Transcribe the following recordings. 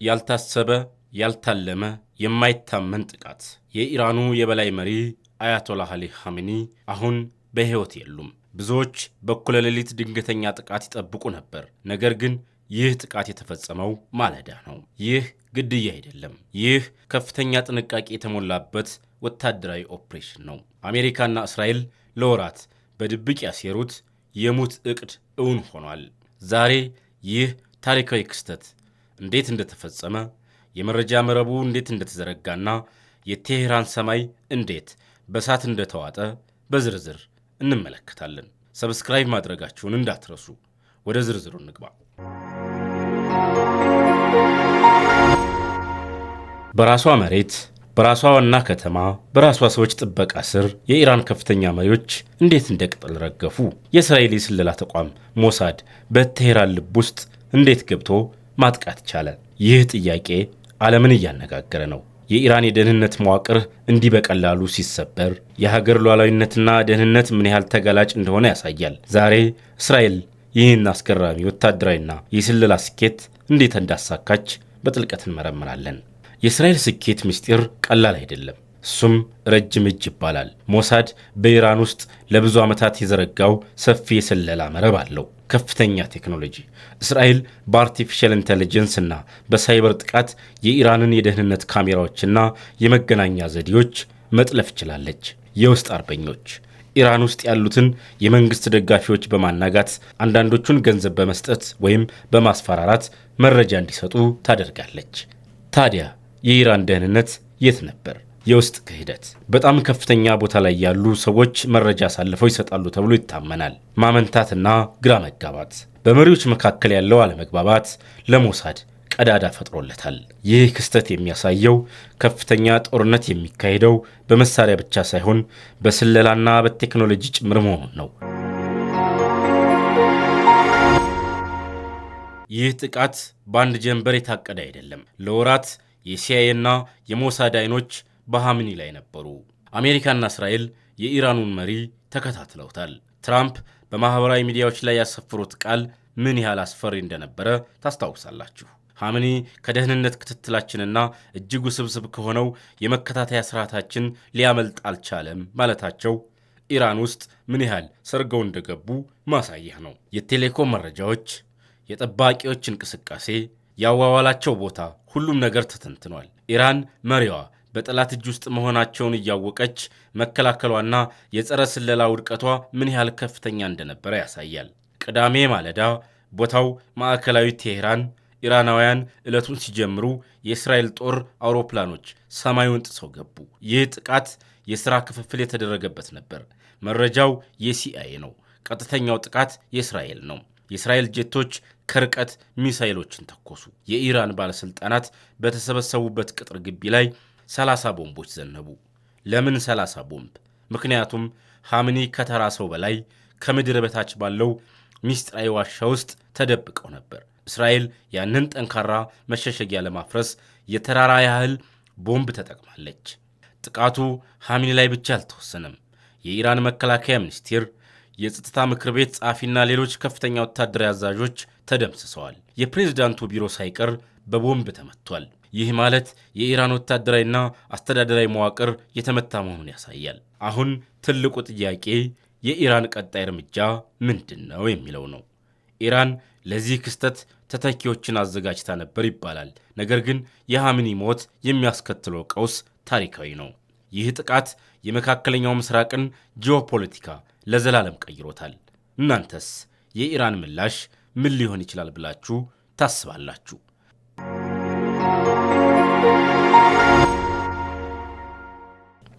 ያልታሰበ ያልታለመ የማይታመን ጥቃት። የኢራኑ የበላይ መሪ አያቶላህ አሊ ኻሜኒ አሁን በሕይወት የሉም። ብዙዎች በኩለ ሌሊት ድንገተኛ ጥቃት ይጠብቁ ነበር። ነገር ግን ይህ ጥቃት የተፈጸመው ማለዳ ነው። ይህ ግድያ አይደለም። ይህ ከፍተኛ ጥንቃቄ የተሞላበት ወታደራዊ ኦፕሬሽን ነው። አሜሪካና እስራኤል ለወራት በድብቅ ያሴሩት የሙት ዕቅድ እውን ሆኗል። ዛሬ ይህ ታሪካዊ ክስተት እንዴት እንደተፈጸመ፣ የመረጃ መረቡ እንዴት እንደተዘረጋና የቴሄራን ሰማይ እንዴት በእሳት እንደተዋጠ በዝርዝር እንመለከታለን። ሰብስክራይብ ማድረጋችሁን እንዳትረሱ። ወደ ዝርዝሩ እንግባ። በራሷ መሬት፣ በራሷ ዋና ከተማ፣ በራሷ ሰዎች ጥበቃ ስር የኢራን ከፍተኛ መሪዎች እንዴት እንደ ቅጠል ረገፉ? የእስራኤል የስለላ ተቋም ሞሳድ በቴሄራን ልብ ውስጥ እንዴት ገብቶ ማጥቃት ቻለ? ይህ ጥያቄ ዓለምን እያነጋገረ ነው። የኢራን የደህንነት መዋቅር እንዲህ በቀላሉ ሲሰበር የሀገር ሉዓላዊነትና ደህንነት ምን ያህል ተጋላጭ እንደሆነ ያሳያል። ዛሬ እስራኤል ይህን አስገራሚ ወታደራዊና የስለላ ስኬት እንዴት እንዳሳካች በጥልቀት እንመረምራለን። የእስራኤል ስኬት ምስጢር ቀላል አይደለም። እሱም ረጅም እጅ ይባላል። ሞሳድ በኢራን ውስጥ ለብዙ ዓመታት የዘረጋው ሰፊ የስለላ መረብ አለው። ከፍተኛ ቴክኖሎጂ። እስራኤል በአርቲፊሻል ኢንተለጀንስ እና በሳይበር ጥቃት የኢራንን የደህንነት ካሜራዎችና የመገናኛ ዘዴዎች መጥለፍ ችላለች። የውስጥ አርበኞች ኢራን ውስጥ ያሉትን የመንግስት ደጋፊዎች በማናጋት አንዳንዶቹን ገንዘብ በመስጠት ወይም በማስፈራራት መረጃ እንዲሰጡ ታደርጋለች። ታዲያ የኢራን ደህንነት የት ነበር? የውስጥ ክህደት። በጣም ከፍተኛ ቦታ ላይ ያሉ ሰዎች መረጃ አሳልፈው ይሰጣሉ ተብሎ ይታመናል። ማመንታትና ግራ መጋባት። በመሪዎች መካከል ያለው አለመግባባት ለሞሳድ ቀዳዳ ፈጥሮለታል። ይህ ክስተት የሚያሳየው ከፍተኛ ጦርነት የሚካሄደው በመሳሪያ ብቻ ሳይሆን በስለላና በቴክኖሎጂ ጭምር መሆኑን ነው። ይህ ጥቃት በአንድ ጀንበር የታቀደ አይደለም። ለወራት የሲአይኤ እና የሞሳድ አይኖች በኻሜኒ ላይ ነበሩ። አሜሪካና እስራኤል የኢራኑን መሪ ተከታትለውታል። ትራምፕ በማኅበራዊ ሚዲያዎች ላይ ያሰፈሩት ቃል ምን ያህል አስፈሪ እንደነበረ ታስታውሳላችሁ። ኻሜኒ ከደህንነት ክትትላችንና እጅግ ውስብስብ ከሆነው የመከታተያ ስርዓታችን ሊያመልጥ አልቻለም ማለታቸው ኢራን ውስጥ ምን ያህል ሰርገው እንደገቡ ማሳያ ነው። የቴሌኮም መረጃዎች፣ የጠባቂዎች እንቅስቃሴ፣ ያዋዋላቸው ቦታ፣ ሁሉም ነገር ተተንትኗል። ኢራን መሪዋ በጠላት እጅ ውስጥ መሆናቸውን እያወቀች መከላከሏና የጸረ ስለላ ውድቀቷ ምን ያህል ከፍተኛ እንደነበረ ያሳያል። ቅዳሜ ማለዳ ቦታው ማዕከላዊ ቴሄራን። ኢራናውያን ዕለቱን ሲጀምሩ የእስራኤል ጦር አውሮፕላኖች ሰማዩን ጥሰው ገቡ። ይህ ጥቃት የሥራ ክፍፍል የተደረገበት ነበር። መረጃው የሲአይኤ ነው። ቀጥተኛው ጥቃት የእስራኤል ነው። የእስራኤል ጄቶች ከርቀት ሚሳይሎችን ተኮሱ። የኢራን ባለሥልጣናት በተሰበሰቡበት ቅጥር ግቢ ላይ 30 ቦምቦች ዘነቡ። ለምን 30 ቦምብ? ምክንያቱም ኻሜኒ ከተራ ሰው በላይ ከምድር በታች ባለው ሚስጥራዊ ዋሻ ውስጥ ተደብቀው ነበር። እስራኤል ያንን ጠንካራ መሸሸጊያ ለማፍረስ የተራራ ያህል ቦምብ ተጠቅማለች። ጥቃቱ ኻሜኒ ላይ ብቻ አልተወሰነም። የኢራን መከላከያ ሚኒስቴር፣ የጸጥታ ምክር ቤት ጸሐፊና ሌሎች ከፍተኛ ወታደራዊ አዛዦች ተደምስሰዋል። የፕሬዝዳንቱ ቢሮ ሳይቀር በቦምብ ተመቷል። ይህ ማለት የኢራን ወታደራዊና አስተዳደራዊ መዋቅር የተመታ መሆኑን ያሳያል። አሁን ትልቁ ጥያቄ የኢራን ቀጣይ እርምጃ ምንድን ነው የሚለው ነው። ኢራን ለዚህ ክስተት ተተኪዎችን አዘጋጅታ ነበር ይባላል። ነገር ግን የኻሜኒ ሞት የሚያስከትለው ቀውስ ታሪካዊ ነው። ይህ ጥቃት የመካከለኛው ምስራቅን ጂኦፖለቲካ ለዘላለም ቀይሮታል። እናንተስ የኢራን ምላሽ ምን ሊሆን ይችላል ብላችሁ ታስባላችሁ?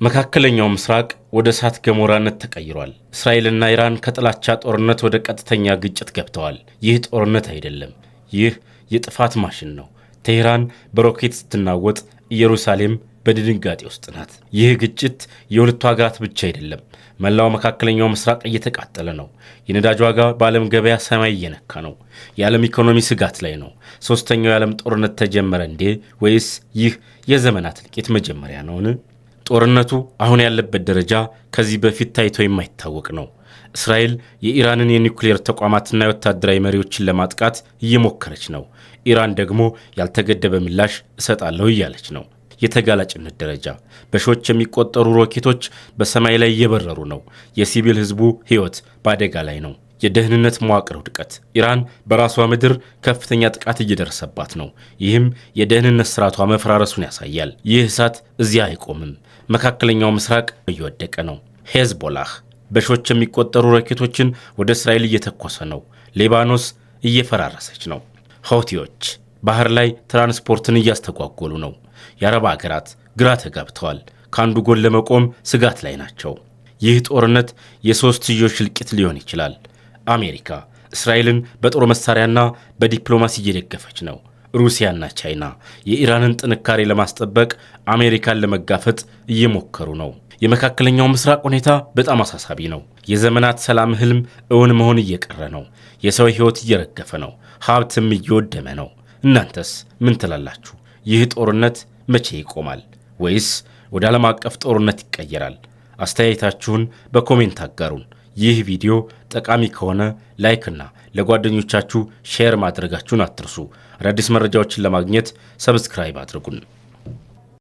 መካከለኛው ምስራቅ ወደ እሳት ገሞራነት ተቀይሯል። እስራኤልና ኢራን ከጥላቻ ጦርነት ወደ ቀጥተኛ ግጭት ገብተዋል። ይህ ጦርነት አይደለም፣ ይህ የጥፋት ማሽን ነው። ቴሄራን በሮኬት ስትናወጥ፣ ኢየሩሳሌም በድንጋጤ ውስጥ ናት። ይህ ግጭት የሁለቱ ሀገራት ብቻ አይደለም፣ መላው መካከለኛው ምስራቅ እየተቃጠለ ነው። የነዳጅ ዋጋ በዓለም ገበያ ሰማይ እየነካ ነው። የዓለም ኢኮኖሚ ስጋት ላይ ነው። ሶስተኛው የዓለም ጦርነት ተጀመረ እንዴ? ወይስ ይህ የዘመናት እልቂት መጀመሪያ ነውን? ጦርነቱ አሁን ያለበት ደረጃ ከዚህ በፊት ታይቶ የማይታወቅ ነው። እስራኤል የኢራንን የኒውክሌር ተቋማትና የወታደራዊ መሪዎችን ለማጥቃት እየሞከረች ነው። ኢራን ደግሞ ያልተገደበ ምላሽ እሰጣለሁ እያለች ነው። የተጋላጭነት ደረጃ በሺዎች የሚቆጠሩ ሮኬቶች በሰማይ ላይ እየበረሩ ነው። የሲቪል ህዝቡ ህይወት በአደጋ ላይ ነው። የደህንነት መዋቅር ውድቀት ኢራን በራሷ ምድር ከፍተኛ ጥቃት እየደረሰባት ነው። ይህም የደህንነት ስርዓቷ መፈራረሱን ያሳያል። ይህ እሳት እዚያ አይቆምም። መካከለኛው ምስራቅ እየወደቀ ነው። ሄዝቦላህ በሺዎች የሚቆጠሩ ሮኬቶችን ወደ እስራኤል እየተኮሰ ነው። ሊባኖስ እየፈራረሰች ነው። ሆቲዎች ባህር ላይ ትራንስፖርትን እያስተጓጎሉ ነው። የአረብ ሀገራት ግራ ተጋብተዋል። ከአንዱ ጎን ለመቆም ስጋት ላይ ናቸው። ይህ ጦርነት የሶስትዮሽ እልቂት ሊሆን ይችላል። አሜሪካ እስራኤልን በጦር መሳሪያና በዲፕሎማሲ እየደገፈች ነው። ሩሲያና ቻይና የኢራንን ጥንካሬ ለማስጠበቅ አሜሪካን ለመጋፈጥ እየሞከሩ ነው። የመካከለኛው ምስራቅ ሁኔታ በጣም አሳሳቢ ነው። የዘመናት ሰላም ህልም እውን መሆን እየቀረ ነው። የሰው ህይወት እየረገፈ ነው። ሀብትም እየወደመ ነው። እናንተስ ምን ትላላችሁ? ይህ ጦርነት መቼ ይቆማል? ወይስ ወደ ዓለም አቀፍ ጦርነት ይቀየራል? አስተያየታችሁን በኮሜንት አጋሩን። ይህ ቪዲዮ ጠቃሚ ከሆነ ላይክና ለጓደኞቻችሁ ሼር ማድረጋችሁን አትርሱ። አዳዲስ መረጃዎችን ለማግኘት ሰብስክራይብ አድርጉን።